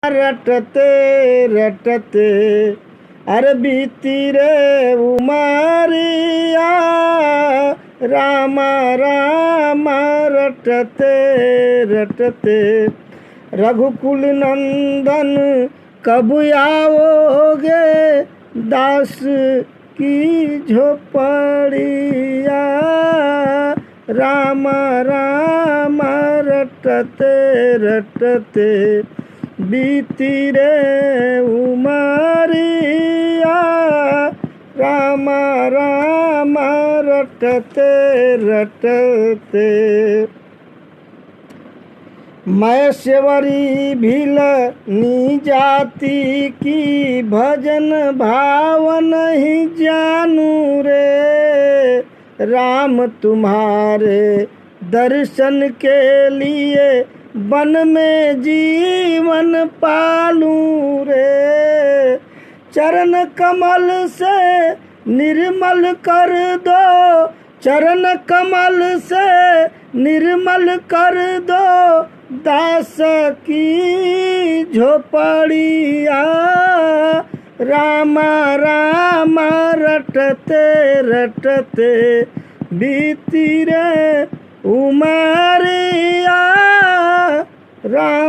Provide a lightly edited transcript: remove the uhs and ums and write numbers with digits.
रटते रटते अरे बीती रे उमरिया राम राम रटते रटते रघुकुल नंदन कब आओगे दास की झोपड़िया राम राम रटते रटते बीती रे उमरिया राम राम रटते रटते मैं सेवरी भिलनी जाति की भजन भाव नहीं जानू रे राम तुम्हारे दर्शन के लिए वन में जीवन पालूं रे चरण कमल से निर्मल कर दो चरण कमल से निर्मल कर दो दास की झोपड़िया राम राम रटते रटते बीती रे उमरिया राम।